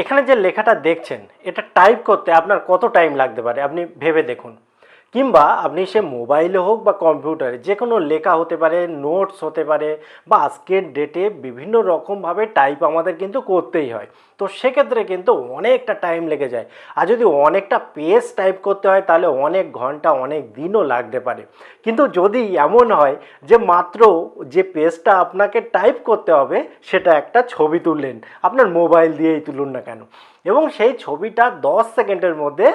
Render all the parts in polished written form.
এখানে যে লেখাটা দেখছেন এটা টাইপ করতে আপনার কত টাইম লাগতে পারে আপনি ভেবে দেখুন। কিংবা আপনি সে মোবাইলে হোক বা কম্পিউটারে যে কোনো লেখা হতে পারে, নোটস হতে পারে, বা আজকের ডেটে বিভিন্ন রকমভাবে টাইপ আমাদের কিন্তু করতেই হয়। তো সেক্ষেত্রে কিন্তু অনেকটা টাইম লেগে যায়। আর যদি অনেকটা পেজ টাইপ করতে হয় তাহলে অনেক ঘন্টা অনেক দিনও লাগতে পারে। কিন্তু যদি এমন হয় যে মাত্র যে পেজটা আপনাকে টাইপ করতে হবে সেটা একটা ছবি তুললেন, আপনার মোবাইল দিয়েই তুলুন না কেন, এবং সেই ছবিটা 10 সেকেন্ডের মধ্যে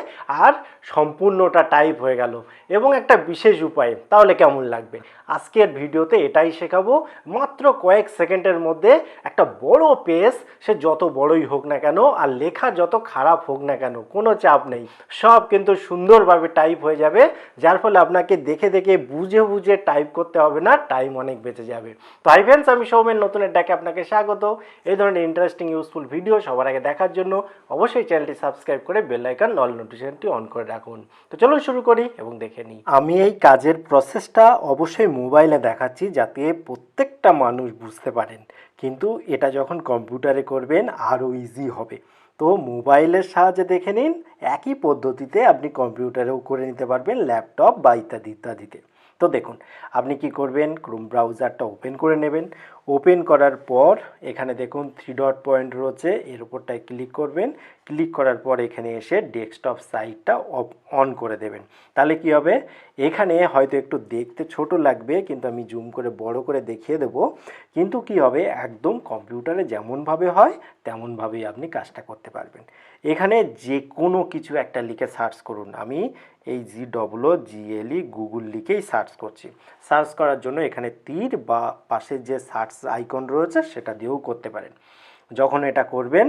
আর সম্পূর্ণটা টাইপ হয়ে গেল এবং একটা বিশেষ উপায়ে, তাহলে কেমন লাগবে? আজকের ভিডিওতে এটাই শেখাবো। মাত্র কয়েক সেকেন্ডের মধ্যে একটা বড় পেজ, সে যত বড়ই হোক না কেন আর লেখা যত খারাপ হোক না কেন, কোনো চাপ নেই, সব কিন্তু সুন্দরভাবে টাইপ হয়ে যাবে। যার ফলে আপনাকে দেখে দেখে বুঝে বুঝে টাইপ করতে হবে না, টাইম অনেক বেঁচে যাবে। তো হাই ফ্রেন্ডস, আমি সৌমেন নতুনের ডাকে আপনাকে স্বাগত। এই ধরনের ইন্টারেস্টিং ইউজফুল ভিডিও সবার আগে দেখার জন্য অবশ্যই চ্যানেলটি সাবস্ক্রাইব করে বেল আইকন অল নোটিফিকেশনটি অন করে রাখুন। তো চলুন শুরু করি এবং দেখে নিই। আমি এই কাজের প্রসেসটা অবশ্যই মোবাইলে দেখাচ্ছি যাতে প্রত্যেকটা মানুষ বুঝতে পারেন, কিন্তু এটা যখন কম্পিউটারে করবেন আরও ইজি হবে। তো মোবাইলের সাহায্যে দেখে নিন, একই পদ্ধতিতে আপনি কম্পিউটারেও করে নিতে পারবেন, ল্যাপটপ বা ইত্যাদি ইত্যাদিতে। তো দেখুন, আপনি কি করবেন, ক্রোম ব্রাউজারটা ওপেন করে নেবেন। ওপেন করার পর এখানে দেখুন 3 ডট পয়েন্ট রয়েছে, এর উপরটায় ক্লিক করবেন। ক্লিক করার পর এখানে এসে ডেস্কটপ সাইটটা অন করে দেবেন। তাহলে কি হবে, এখানে হয়তো একটু দেখতে ছোট লাগবে, কিন্তু আমি জুম করে বড় করে দেখিয়ে দেব। কিন্তু কি হবে, একদম কম্পিউটারে যেমনভাবে হয় তেমনভাবেই আপনি কাজটা করতে পারবেন। এখানে যে কোনো কিছু একটা লিখে সার্চ করুন। আমি এই GWGLE গুগল লিখেই সার্চ করছি। সার্চ করার জন্য এখানে তীর বা পাশের যে সার্চ আইকন রয়েছে সেটা দিয়েও করতে পারেন। যখন এটা করবেন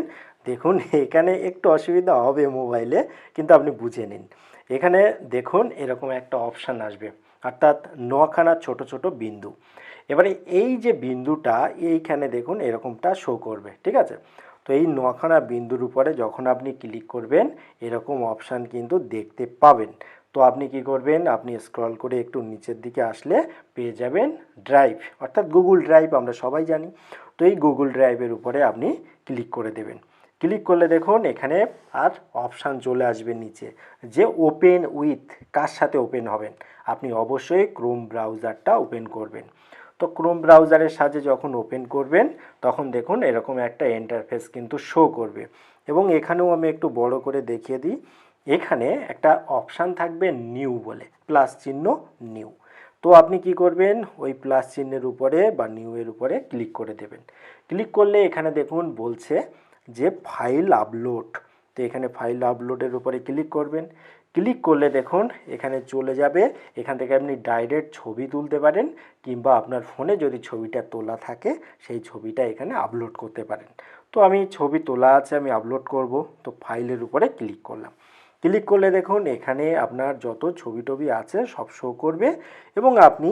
দেখুন এখানে একটু অসুবিধা হবে মোবাইলে, কিন্তু আপনি বুঝে নিন। এখানে দেখুন এরকম একটা অপশান আসবে, অর্থাৎ 9খানা ছোট ছোট বিন্দু। এবারে এই যে বিন্দুটা এইখানে দেখুন এরকমটা শো করবে, ঠিক আছে? তো এই 9খানা বিন্দুর উপরে যখন আপনি ক্লিক করবেন এরকম অপশান কিন্তু দেখতে পাবেন। তো আপনি কি করবেন, আপনি স্ক্রল করে একটু নিচের দিকে আসলে পেয়ে যাবেন ড্রাইভ, অর্থাৎ গুগল ড্রাইভ আমরা সবাই জানি। তো এই গুগল ড্রাইভের উপরে আপনি ক্লিক করে দেবেন। ক্লিক করলে দেখুন এখানে আর অপশান চলে আসবে নিচে যে ওপেন উইথ, কার সাথে ওপেন হবেন। আপনি অবশ্যই ক্রোম ব্রাউজারটা ওপেন করবেন। তো ক্রোম ব্রাউজারের সাথে যখন ওপেন করবেন তখন দেখুন এরকম একটা ইন্টারফেস কিন্তু শো করবে। এবং এখানেও আমি একটু বড় করে দেখিয়ে দিই, এখানে একটা অপশান থাকবে নিউ বলে, প্লাস চিহ্ন, নিউ। তো আপনি কি করবেন, ওই প্লাস চিহ্নের উপরে বা নিউ এর উপরে ক্লিক করে দেবেন। ক্লিক করলে এখানে দেখুন বলছে যে ফাইল আপলোড। তো এখানে ফাইল আপলোডের উপরে ক্লিক করবেন। ক্লিক করলে দেখুন এখানে চলে যাবে, এখান থেকে আপনি ডাইরেক্ট ছবি তুলতে পারেন, কিংবা আপনার ফোনে যদি ছবিটা তোলা থাকে সেই ছবিটা এখানে আপলোড করতে পারেন। তো আমি ছবি তোলা আছে, আমি আপলোড করব। তো ফাইলের উপরে ক্লিক করলাম। ক্লিক করলে দেখুন এখানে আপনার যত ছবি টবি আছে সব শো করবে, এবং আপনি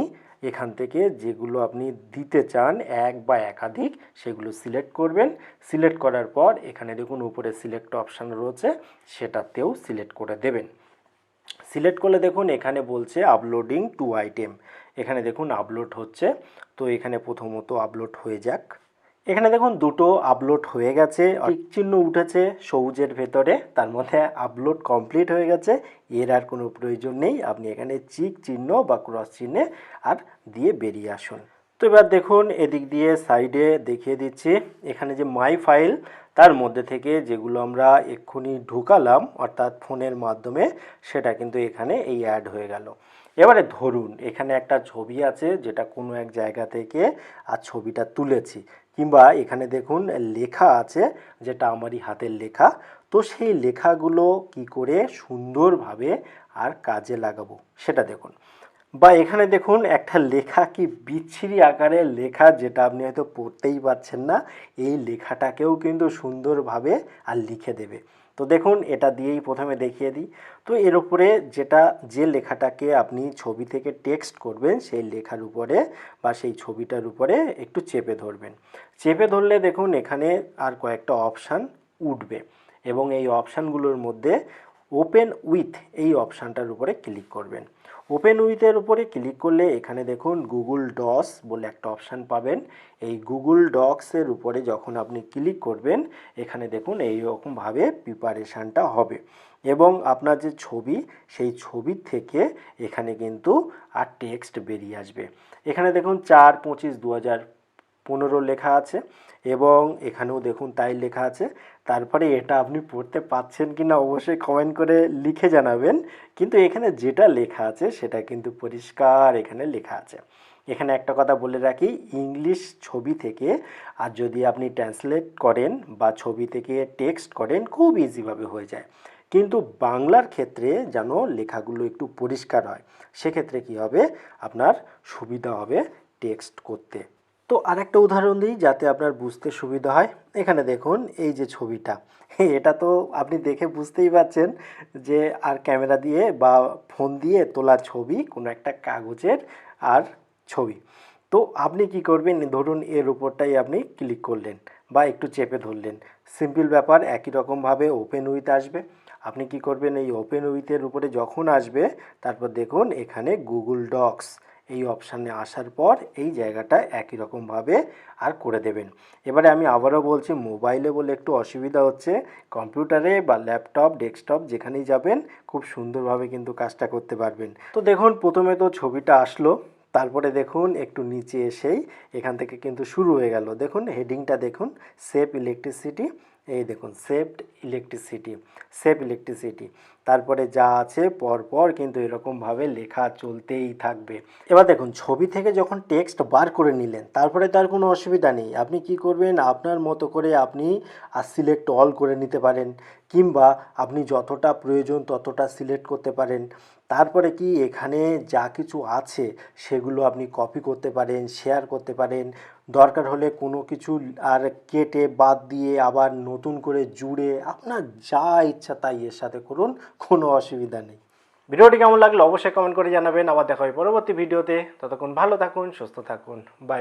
এখান থেকে যেগুলো আপনি দিতে চান এক বা একাধিক সেগুলো সিলেক্ট করবেন। সিলেক্ট করার পর এখানে দেখুন উপরে সিলেক্ট অপশান রয়েছে, সেটাতেও সিলেক্ট করে দেবেন। সিলেক্ট করলে দেখুন এখানে বলছে আপলোডিং টু আইটেম, এখানে দেখুন আপলোড হচ্ছে। তো এখানে প্রথমত আপলোড হয়ে যাক। এখানে দেখুন দুটো আপলোড হয়ে গেছে, টিক চিহ্ন উঠেছে সবুজের ভেতরে, তার মধ্যে আপলোড কমপ্লিট হয়ে গেছে। এর আর কোনো প্রয়োজন নেই, আপনি এখানে চিক চিহ্ন বা ক্রস চিহ্নে আর দিয়ে বেরিয়ে আসুন। তো এবার দেখুন এদিক দিয়ে সাইডে দেখিয়ে দিচ্ছি, এখানে যে মাই ফাইল তার মধ্যে থেকে যেগুলো আমরা এক্ষুনি ঢুকালাম অর্থাৎ ফোনের মাধ্যমে, সেটা কিন্তু এখানে এই অ্যাড হয়ে গেল। এবারে ধরুন এখানে একটা ছবি আছে যেটা কোনো এক জায়গা থেকে আর ছবিটা তুলেছি, কিংবা এখানে দেখুন লেখা আছে যেটা আমারই হাতের লেখা। তো সেই লেখাগুলো কি করে সুন্দরভাবে আর কাজে লাগাবো সেটা দেখুন। বা এখানে দেখুন একটা লেখা, কি বিচ্ছিরি আকারের লেখা যেটা আপনি হয়তো পড়তেই পারছেন না, এই লেখাটাকেও কিন্তু সুন্দরভাবে আর লিখে দেবে। তো দেখুন এটা দিয়েই প্রথমে দেখিয়ে দিই। তো এর উপরে যে লেখাটাকে আপনি ছবি থেকে টেক্সট করবেন সেই লেখার উপরে বা সেই ছবিটার উপরে একটু চেপে ধরবেন। চেপে ধরলে দেখুন এখানে আর কয়েকটা অপশান উঠবে, এবং এই অপশানগুলোর মধ্যে ওপেন উইথ এই অপশানটার উপরে ক্লিক করবেন। ওপেন উইথের উপরে ক্লিক করলে এখানে দেখুন গুগল ডস বলে একটা অপশান পাবেন। এই গুগল ডক্সের উপরে যখন আপনি ক্লিক করবেন এখানে দেখুন এইরকমভাবে প্রিপারেশানটা হবে এবং আপনার যে ছবি সেই ছবির থেকে এখানে কিন্তু আর টেক্সট বেরিয়ে আসবে। এখানে দেখুন 4/25/2015 লেখা আছে এবং এখানেও দেখুন তাই লেখা আছে। তারপরে এটা আপনি পড়তে পাচ্ছেন কি না অবশ্যই কমেন্ট করে লিখে জানাবেন, কিন্তু এখানে যেটা লেখা আছে সেটা কিন্তু পরিষ্কার এখানে লেখা আছে। এখানে একটা কথা বলে রাখি, ইংলিশ ছবি থেকে আর যদি আপনি ট্রান্সলেট করেন বা ছবি থেকে টেক্সট করেন খুব ইজিভাবে হয়ে যায়, কিন্তু বাংলার ক্ষেত্রে যেন লেখাগুলো একটু পরিষ্কার হয়, সেক্ষেত্রে কি হবে আপনার সুবিধা হবে টেক্সট করতে। তো আরেকটা উদাহরণ দিই যাতে আপনার বুঝতে সুবিধা হয়। এখানে দেখুন এই যে ছবিটা, এটা তো আপনি দেখে বুঝতেই পারছেন যে আর ক্যামেরা দিয়ে বা ফোন দিয়ে তোলা ছবি, কোনো একটা কাগজের আর ছবি। তো আপনি কি করবেন, ধরুন এর উপরটাই আপনি ক্লিক করলেন বা একটু চেপে ধরলেন, সিম্পল ব্যাপার, একই রকমভাবে ওপেন উইথ আসবে। আপনি কি করবেন, এই ওপেন উইথের উপরে যখন আসবে তারপর দেখুন এখানে গুগল ডক্স এই অপশানে আসার পর এই জায়গাটা একই রকমভাবে আর করে দেবেন। এবারে আমি আবারও বলছি, মোবাইলে বলে একটু অসুবিধা হচ্ছে, কম্পিউটারে বা ল্যাপটপ ডেস্কটপ যেখানেই যাবেন খুব সুন্দরভাবে কিন্তু কাজটা করতে পারবেন। তো দেখুন প্রথমে তো ছবিটা আসলো, তারপরে দেখুন একটু নিচে এসেই এখান থেকে কিন্তু শুরু হয়ে গেল। দেখুন হেডিংটা দেখুন, সেভ ইলেকট্রিসিটি, এই দেখুন সেভ ইলেকট্রিসিটি, তারপরে যা আছে পরপর কিন্তু এরকমভাবে লেখা চলতেই থাকবে। এবার দেখুন ছবি থেকে যখন টেক্সট বার করে নিলেন তারপরে তার কোনো অসুবিধা নেই, আপনি কি করবেন আপনার মতো করে আপনি সিলেক্ট অল করে নিতে পারেন, কিংবা আপনি যতটা প্রয়োজন ততটা সিলেক্ট করতে পারেন। তারপরে কি এখানে যা কিছু আছে সেগুলো আপনি কপি করতে পারেন, শেয়ার করতে পারেন, দরকার হলে কোনো কিছু আর কেটে বাদ দিয়ে আবার নতুন করে জুড়ে আপনার যা ইচ্ছা তাই এর সাথে করুন, কোনো অসুবিধা নেই। ভিডিওটি কেমন লাগলো অবশ্যই কমেন্ট করে জানাবেন। আবার দেখা হবে পরবর্তী ভিডিওতে, ততক্ষণ ভালো থাকুন, সুস্থ থাকুন, বাই।